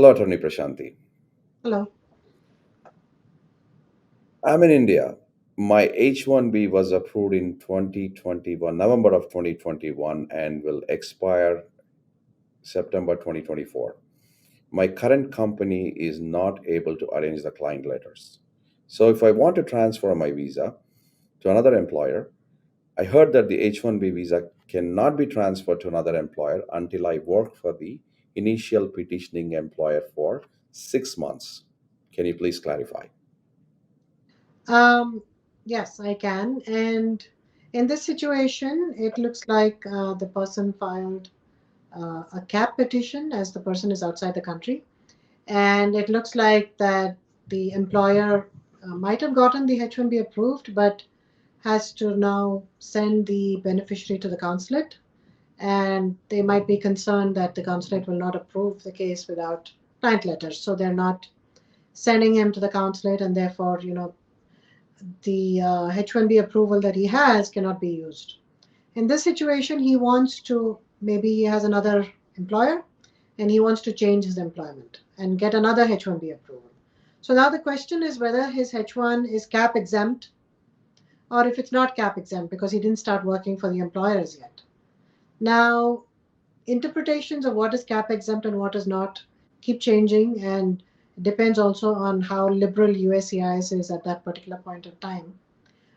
Hello, Attorney Prashanthi. Hello. I'm in India. My H-1B was approved in 2021, November of 2021, and will expire September 2024. My current company is not able to arrange the client letters. So if I want to transfer my visa to another employer, I heard that the H-1B visa cannot be transferred to another employer until I work for the initial petitioning employer for 6 months. Can you please clarify? Um, yes, I can. And in this situation, it looks like the person filed a cap petition as the person is outside the country. And it looks like that the employer might have gotten the H-1B approved, but has to now send the beneficiary to the consulate. And they might be concerned that the consulate will not approve the case without client letters. So they're not sending him to the consulate, and therefore, the H-1B approval that he has cannot be used. In this situation, he wants to, maybe he has another employer and he wants to change his employment and get another H-1B approval. So now the question is whether his H-1 is cap exempt or if it's not cap exempt because he didn't start working for the employers yet. Now, interpretations of what is cap exempt and what is not keep changing, and it depends also on how liberal USCIS is at that particular point of time.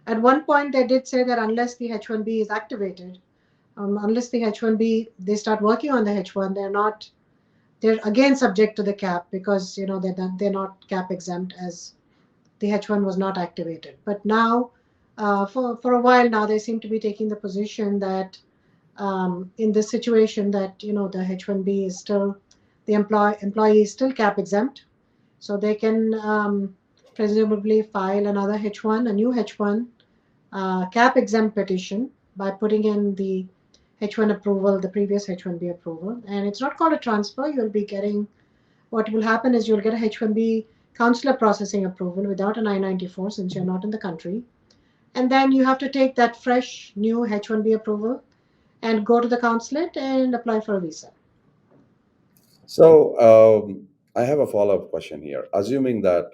At one point, they did say that unless the H-1B is activated, unless the H-1B, they start working on the H-1, they're again subject to the cap because, they're not cap exempt as the H-1 was not activated. But now, for a while now, they seem to be taking the position that in this situation that, the H-1B is still, the employee is still cap exempt. So they can presumably file another H-1, a new H-1 cap exempt petition by putting in the H1 approval, the previous H1B approval. And it's not called a transfer. You'll be getting, what will happen is you'll get a H1B consular processing approval without an I-94 since you're not in the country. And then you have to take that fresh new H1B approval and go to the consulate and apply for a visa. So I have a follow-up question here. Assuming that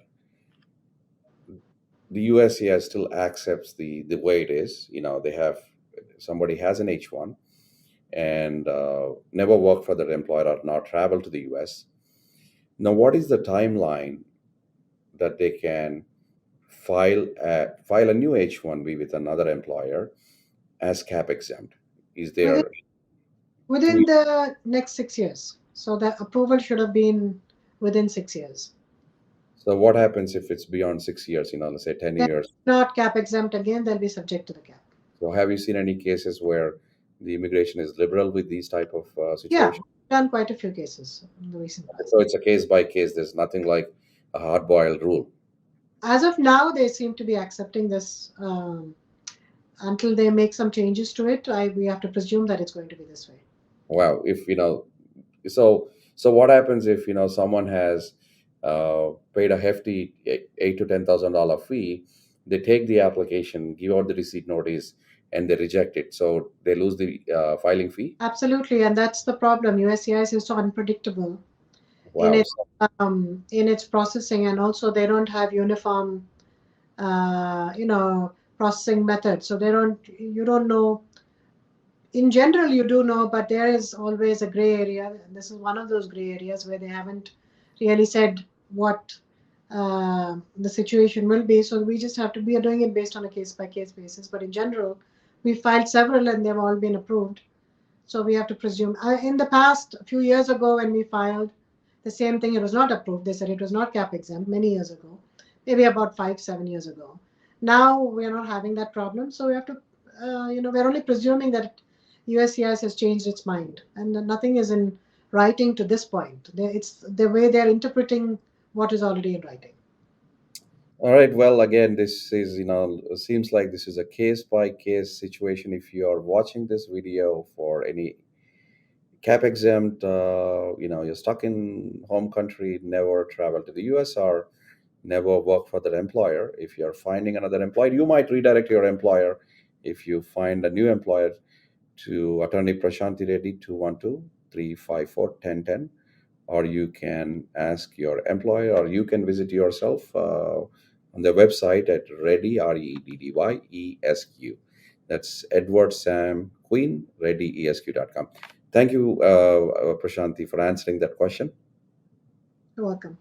the USCIS still accepts the way it is, they have somebody has an H-1 and never worked for their employer or not traveled to the US. Now, what is the timeline that they can file a new H-1B with another employer as cap exempt? Is Within, there two? within the next 6 years. So the approval should have been within 6 years. So what happens if it's beyond 6 years? Let's say ten Then years. not cap exempt again, they'll be subject to the cap. So have you seen any cases where the immigration is liberal with these type of Yeah, situations? done quite a few cases in the recent past. So it's a case by case. There's nothing like a hard boiled rule. As of now, they seem to be accepting this until they make some changes to it. We have to presume that it's going to be this way. Wow. If so what happens if someone has paid a hefty $8,000 to $10,000 fee? They take the application, give out the receipt notice, and they reject it. So they lose the filing fee. Absolutely, and that's the problem. USCIS is so unpredictable in Wow. its processing, and also they don't have uniform, processing method. So you don't know. In general, you do know, but there is always a gray area, and this is one of those gray areas where they haven't really said what the situation will be. So we are doing it based on a case by case basis. But in general, we filed several and they've all been approved. So we have to presume. In the past, a few years ago, when we filed the same thing, it was not approved. They said it was not cap exempt many years ago, maybe about 5, 7 years ago. Now we are not having that problem, so we have to, we're only presuming that USCIS has changed its mind, and nothing is in writing to this point. It's the way they're interpreting what is already in writing. All right. Well, again, this is, seems like this is a case by case situation. If you are watching this video for any cap exempt, you're stuck in home country, never travel to the US or never work for that employer. If you're finding another employer, you might redirect your employer. If you find a new employer, to Attorney Prashanthi Reddy, 212-354-1010. or you can ask your employer, or you can visit yourself on their website at Reddy, REDDYESQ. That's Edward Sam Queen, ReddyESQ.com. Thank you, Prashanthi, for answering that question. You're welcome.